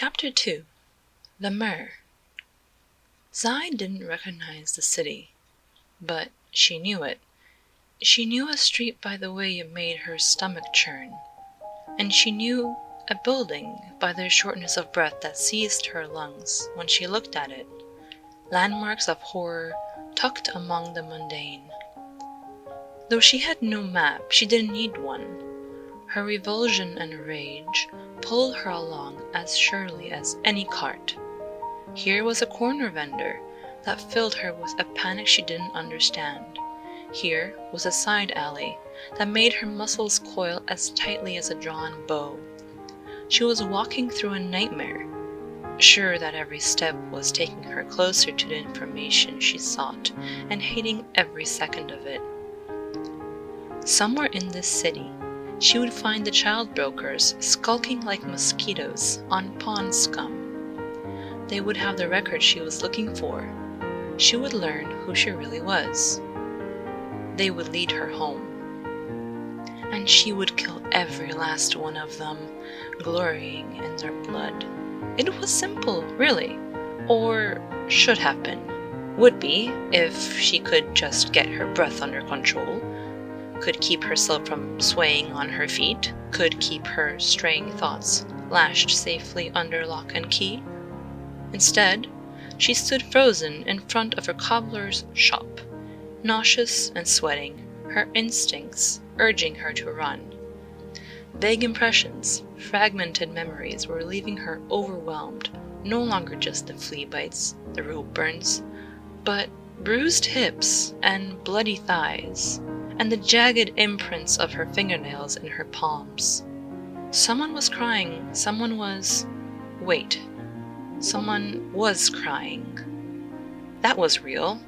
Chapter 2. The Myrrh. Zai didn't recognize the city, but she knew it. She knew a street by the way it made her stomach churn, and she knew a building by the shortness of breath that seized her lungs when she looked at it. Landmarks of horror tucked among the mundane. Though she had no map, she didn't need one. Her revulsion and rage pulled her along as surely as any cart. Here was a corner vendor that filled her with a panic she didn't understand. Here was a side alley that made her muscles coil as tightly as a drawn bow. She was walking through a nightmare, sure that every step was taking her closer to the information she sought, and hating every second of it. Somewhere in this city, she would find the child brokers skulking like mosquitoes on pawn scum. They would have the record she was looking for. She would learn who she really was. They would lead her home. And she would kill every last one of them, glorying in their blood. It was simple, really. Or should have been. Would be, if she could just get her breath under control, could keep herself from swaying on her feet, could keep her straying thoughts lashed safely under lock and key. Instead, she stood frozen in front of her cobbler's shop, nauseous and sweating, her instincts urging her to run. Vague impressions, fragmented memories were leaving her overwhelmed, no longer just the flea bites, the rope burns, but bruised hips and bloody thighs, and the jagged imprints of her fingernails in her palms. Someone was crying, someone was crying. That was real.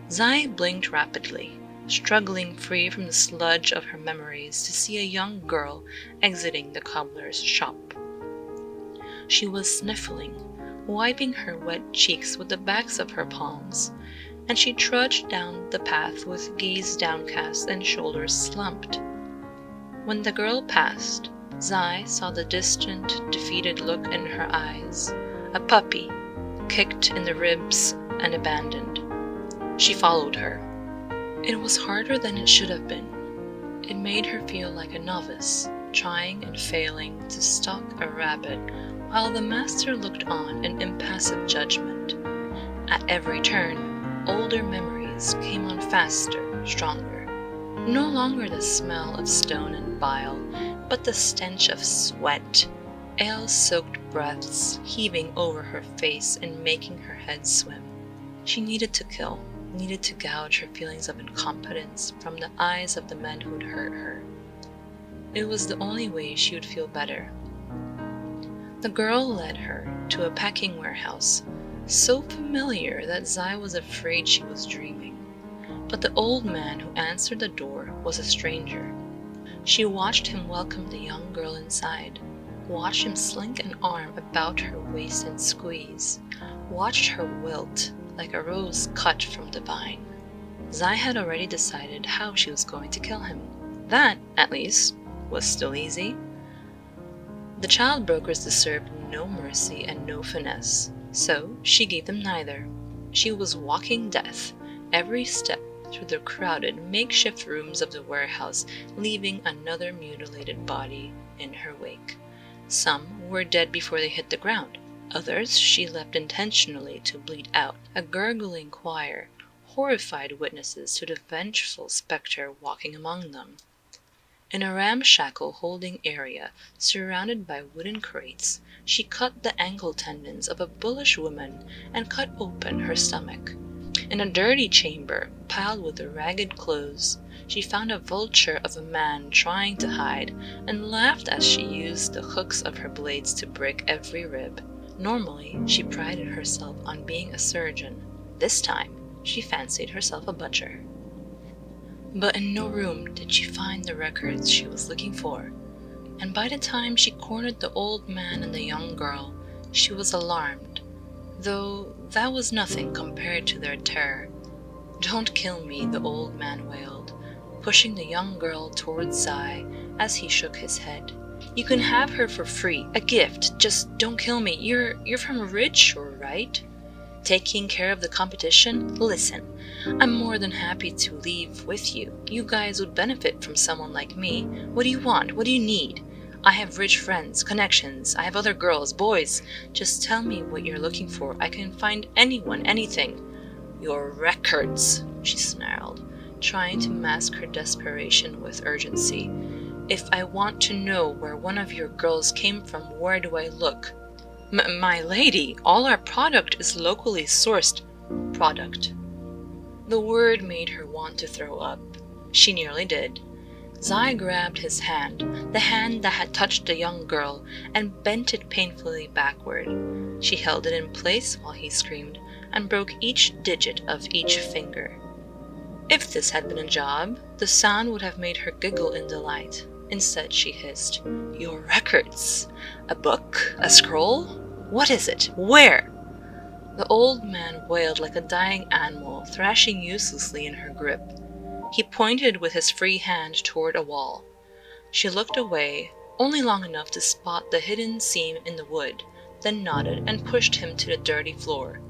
Zai blinked rapidly, struggling free from the sludge of her memories to see a young girl exiting the cobbler's shop. She was sniffling, wiping her wet cheeks with the backs of her palms, and she trudged down the path with gaze downcast and shoulders slumped. When the girl passed, Zai saw the distant, defeated look in her eyes. A puppy, kicked in the ribs and abandoned. She followed her. It was harder than it should have been. It made her feel like a novice, trying and failing to stalk a rabbit while the master looked on in impassive judgment. At every turn, older memories came on faster, stronger. No longer the smell of stone and bile, but the stench of sweat, ale-soaked breaths heaving over her face and making her head swim. She needed to kill, needed to gouge her feelings of incompetence from the eyes of the men who'd hurt her. It was the only way she would feel better. The girl led her to a packing warehouse, so familiar that Zai was afraid she was dreaming. But the old man who answered the door was a stranger. She watched him welcome the young girl inside, watched him slink an arm about her waist and squeeze, watched her wilt like a rose cut from the vine. Zai had already decided how she was going to kill him. That, at least, was still easy. The child brokers deserved no mercy and no finesse, so she gave them neither. She was walking death, every step through the crowded makeshift rooms of the warehouse, leaving another mutilated body in her wake. Some were dead before they hit the ground. Others she left intentionally to bleed out, a gurgling choir, horrified witnesses to the vengeful spectre walking among them. In a ramshackle holding area, surrounded by wooden crates, she cut the ankle tendons of a bullish woman and cut open her stomach. In a dirty chamber, piled with ragged clothes, she found a vulture of a man trying to hide, and laughed as she used the hooks of her blades to break every rib. Normally, she prided herself on being a surgeon. This time, she fancied herself a butcher. But in no room did she find the records she was looking for, and by the time she cornered the old man and the young girl, she was alarmed, though that was nothing compared to their terror. "Don't kill me," the old man wailed, pushing the young girl towards Zai as he shook his head. You can have her for free, a gift. Just don't kill me. You're from Rich, right? Taking care of the competition? Listen, I'm more than happy to leave with you. You guys would benefit from someone like me. What do you want? What do you need? I have rich friends, connections. I have other girls, boys. Just tell me what you're looking for. I can find anyone, anything. Your records, she snarled, trying to mask her desperation with urgency. If I want to know where one of your girls came from, where do I look? My lady, all our product is locally sourced. Product. The word made her want to throw up. She nearly did. Zai grabbed his hand, the hand that had touched the young girl, and bent it painfully backward. She held it in place while he screamed, and broke each digit of each finger. If this had been a job, the sound would have made her giggle in delight. Instead, she hissed, "Your records? A book? A scroll? What is it? Where?" The old man wailed like a dying animal, thrashing uselessly in her grip. He pointed with his free hand toward a wall. She looked away, only long enough to spot the hidden seam in the wood, then nodded and pushed him to the dirty floor.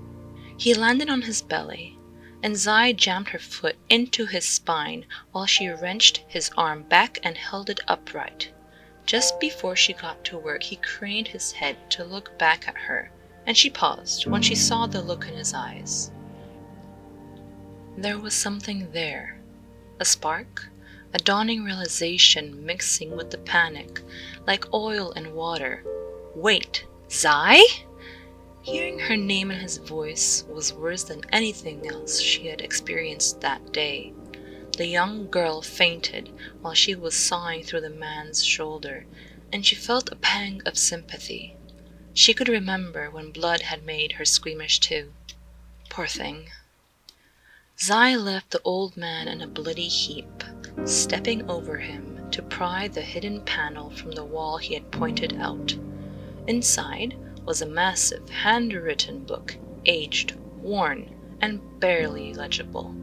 He landed on his belly, and Zai jammed her foot into his spine while she wrenched his arm back and held it upright. Just before she got to work, he craned his head to look back at her, and she paused when she saw the look in his eyes. There was something there. A spark, a dawning realization mixing with the panic, like oil and water. Wait, Zai? Hearing her name and his voice was worse than anything else she had experienced that day. The young girl fainted while she was sawing through the man's shoulder, and she felt a pang of sympathy. She could remember when blood had made her squeamish too. Poor thing. Zai left the old man in a bloody heap, stepping over him to pry the hidden panel from the wall he had pointed out. Inside was a massive handwritten book, aged, worn, and barely legible.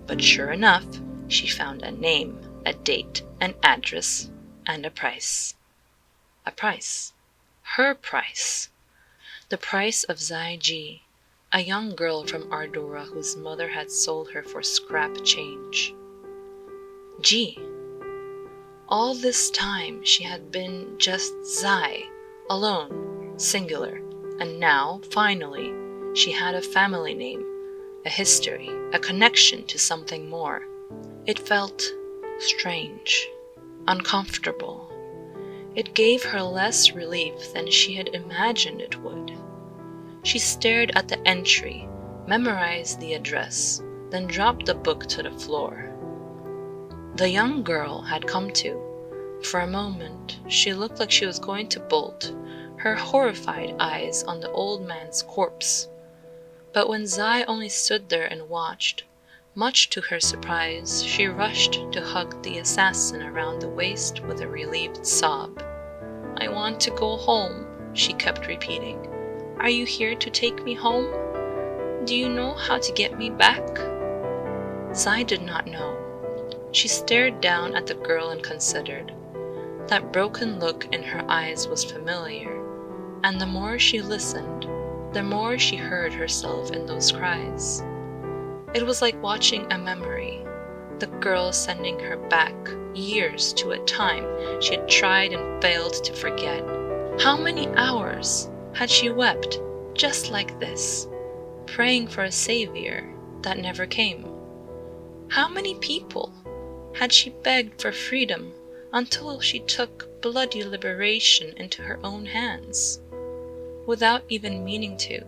But sure enough, she found a name, a date, an address, and a price. A price. Her price. The price of Zai Ji, a young girl from Ardora whose mother had sold her for scrap change. Ji. All this time she had been just Zai, alone, singular, and now, finally, she had a family name, a history, a connection to something more. It felt strange, uncomfortable. It gave her less relief than she had imagined it would. She stared at the entry, memorized the address, then dropped the book to the floor. The young girl had come to. For a moment, she looked like she was going to bolt, her horrified eyes on the old man's corpse. But when Zai only stood there and watched, much to her surprise, she rushed to hug the assassin around the waist with a relieved sob. "I want to go home," she kept repeating. "Are you here to take me home? Do you know how to get me back?" Zai did not know. She stared down at the girl and considered. That broken look in her eyes was familiar, and the more she listened, the more she heard herself in those cries. It was like watching a memory, the girl sending her back years to a time she had tried and failed to forget. How many hours had she wept just like this, praying for a savior that never came? How many people had she begged for freedom until she took bloody liberation into her own hands? Without even meaning to,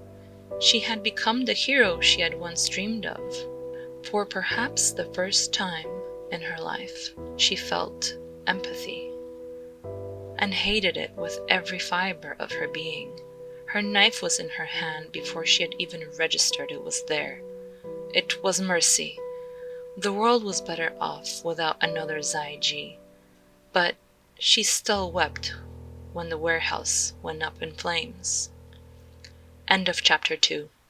she had become the hero she had once dreamed of. For perhaps the first time in her life, she felt empathy and hated it with every fiber of her being. Her knife was in her hand before she had even registered it was there. It was mercy. The world was better off without another Zai Ji. But she still wept when the warehouse went up in flames. End of chapter 2.